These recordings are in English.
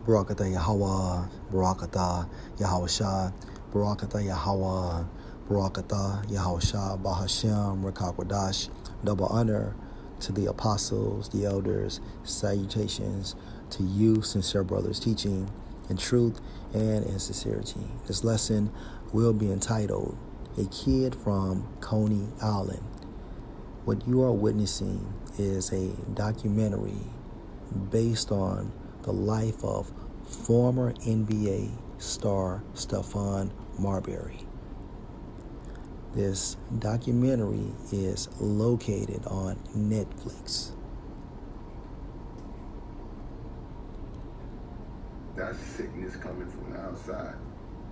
Barakatah Yahweh, Barakatah Yahushua, Barakatah Yahweh, Barakatah Yahushua, Bahashem, Rakakwadash. Double honor to the apostles, the elders, salutations to you, sincere brothers, teaching in truth and in sincerity. This lesson will be entitled, A Kid from Coney Island. What you are witnessing is a documentary based on the life of former NBA star Stephon Marbury. This documentary is located on Netflix. That's sickness coming from the outside.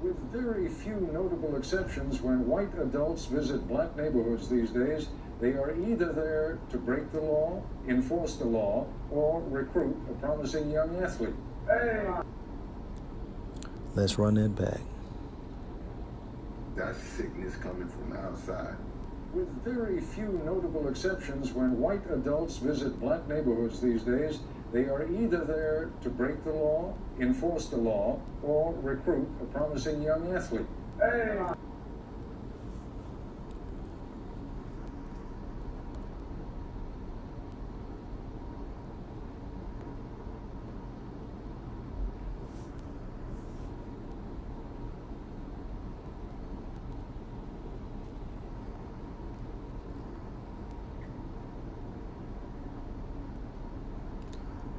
With very few notable exceptions, when white adults visit black neighborhoods these days, they are either there to break the law, enforce the law, or recruit a promising young athlete. Hey! Let's run that back. That's sickness coming from the outside. With very few notable exceptions, when white adults visit black neighborhoods these days, they are either there to break the law, enforce the law, or recruit a promising young athlete. Hey!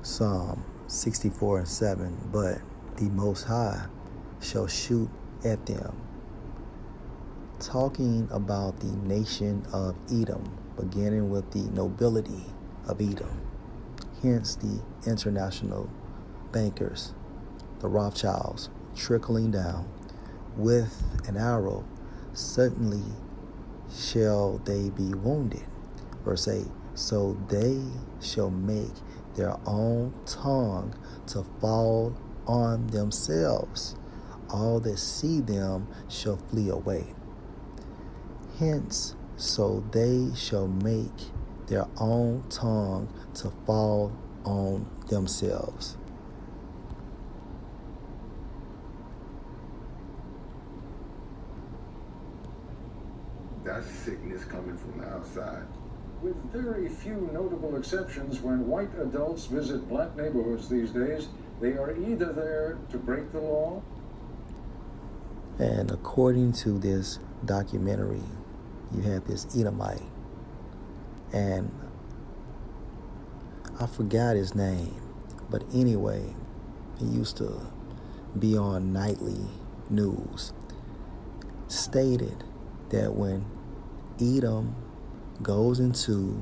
Psalm 64:7, but the Most High shall shoot at them. Talking about the nation of Edom, beginning with the nobility of Edom, hence the international bankers, the Rothschilds, trickling down with an arrow, suddenly shall they be wounded. Verse 8, so they shall make their own tongue to fall on themselves. All that see them shall flee away. Hence, so they shall make their own tongue to fall on themselves. That's sickness coming from the outside. With very few notable exceptions, when white adults visit black neighborhoods these days, they are either there to break the law. And according to this documentary, you have this Edomite, and I forgot his name, but anyway, he used to be on nightly news, stated that when Edom goes into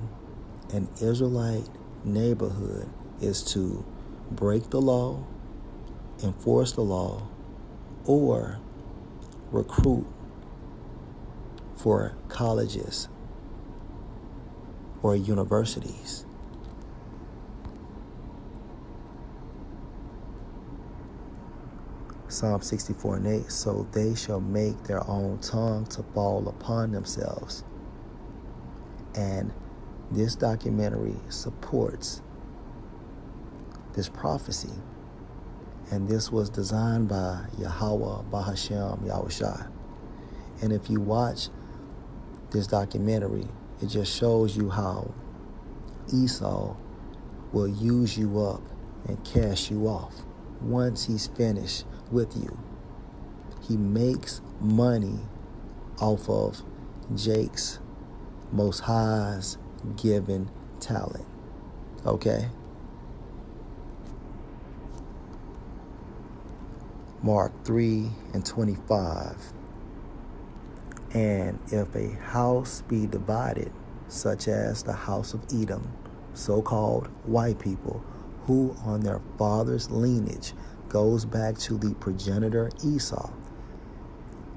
an Israelite neighborhood is to break the law, enforce the law, or recruit for colleges or universities. Psalm 64:8, so they shall make their own tongue to fall upon themselves. And this documentary supports this prophecy. And this was designed by Yahweh, Bahashem, Yahushua. And if you watch this documentary, it just shows you how Esau will use you up and cast you off. Once he's finished with you, he makes money off of Jake's Most High's given talent. Okay? Mark 3:25. And if a house be divided, such as the house of Edom, so-called white people, who on their father's lineage goes back to the progenitor Esau,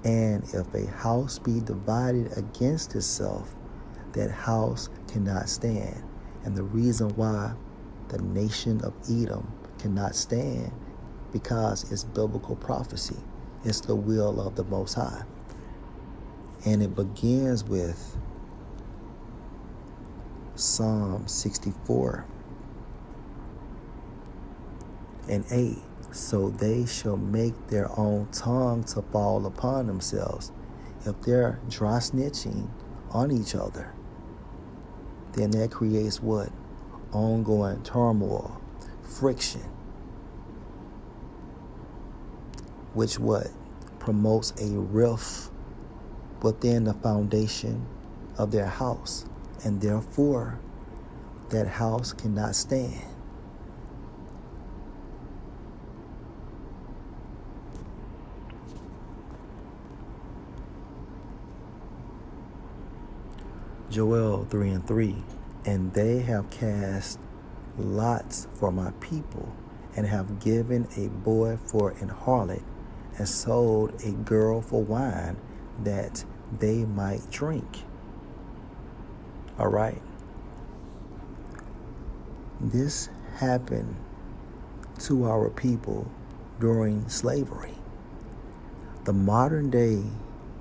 and if a house be divided against itself, that house cannot stand. And the reason why the nation of Edom cannot stand, because it's biblical prophecy. It's the will of the Most High. And it begins with Psalm 64:8. so they shall make their own tongue to fall upon themselves. If they're dry snitching on each other, then that creates what? Ongoing turmoil, friction, which what? Promotes a rift within the foundation of their house, and therefore that house cannot stand. Joel 3:3, and they have cast lots for my people, and have given a boy for an harlot, and sold a girl for wine, that they might drink. All right. This happened to our people during slavery. The modern day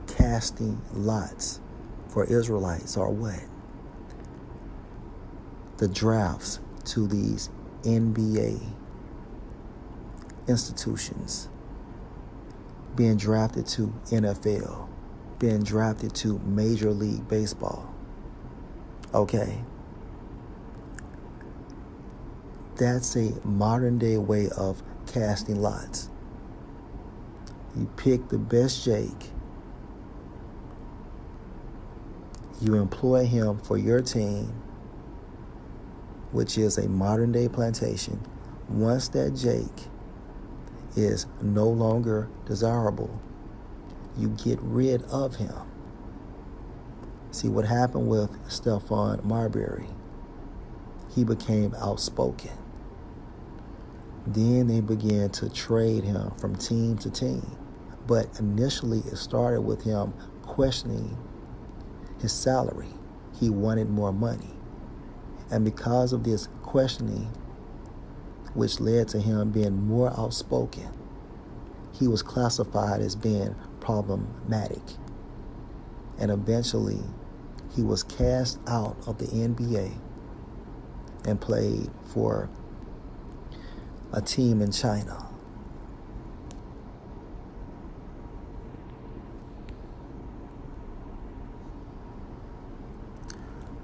casting lots for Israelites are what? The drafts to these NBA institutions, being drafted to NFL, being drafted to Major League Baseball. Okay. That's a modern day way of casting lots. You pick the best Jake, you employ him for your team, which is a modern day plantation. Once that Jake is no longer desirable, you get rid of him. See what happened with Stephon Marbury. He became outspoken. Then they began to trade him from team to team. But initially it started with him questioning his salary. He wanted more money. And because of this questioning, which led to him being more outspoken, he was classified as being problematic. And eventually, he was cast out of the NBA and played for a team in China.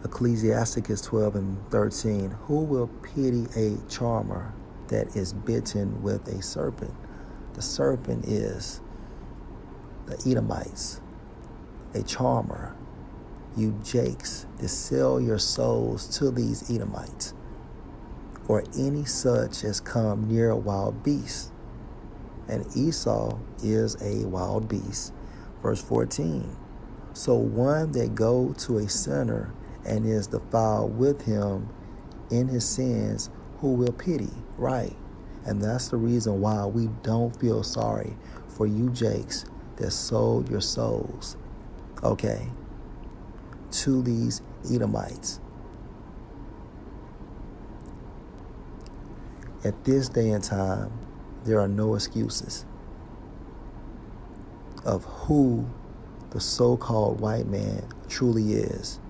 Ecclesiasticus 12:13. Who will pity a charmer that is bitten with a serpent? The serpent is the Edomites, a charmer. You Jakes, to sell your souls to these Edomites, or any such as come near a wild beast. And Esau is a wild beast. Verse 14. So one that go to a sinner and is defiled with him in his sins, who will pity? Right. And that's the reason why we don't feel sorry for you Jakes that sold your souls, okay, to these Edomites. At this day and time, there are no excuses of who the so-called white man truly is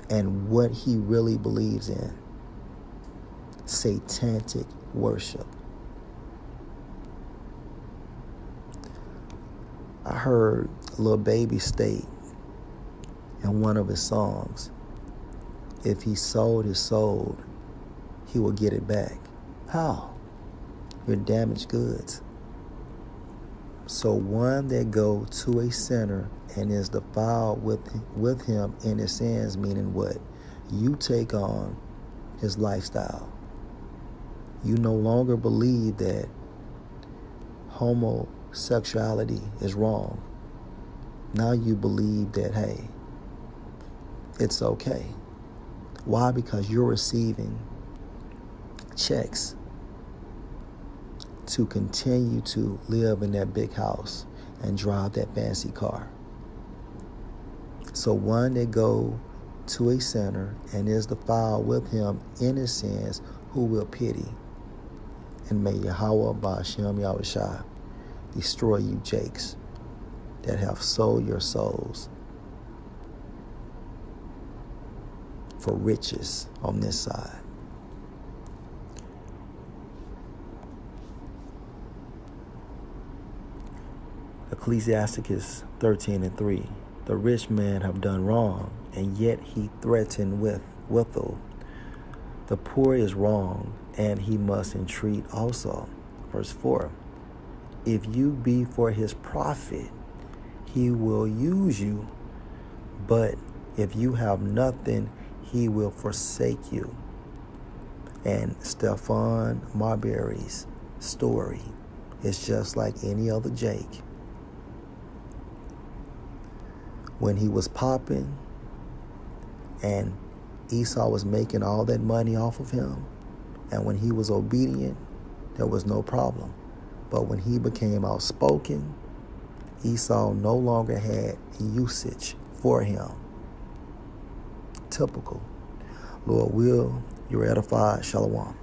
and what he really believes in. Satanic worship. I heard Lil Baby state in one of his songs, if he sold his soul, he will get it back. How? Your damaged goods. So one that go to a sinner and is defiled with him in his sins, meaning what? You take on his lifestyle. You no longer believe that homosexuality is wrong. Now you believe that, hey, it's okay. Why? Because you're receiving checks to continue to live in that big house and drive that fancy car. So one that go to a sinner and is defiled with him in his sins, who will pity? And may Yahweh Ba'ashem Yahushua destroy you Jakes that have sold your souls for riches on this side. Ecclesiasticus 13:3. The rich man have done wrong, and yet he threatened withal. The poor is wrong, and he must entreat also. Verse 4. If you be for his profit, he will use you. But if you have nothing, he will forsake you. And Stephon Marbury's story is just like any other Jake. When he was popping and Esau was making all that money off of him, and when he was obedient, there was no problem. But when he became outspoken, Esau no longer had usage for him. Typical. Lord will, you're edified. Shalom.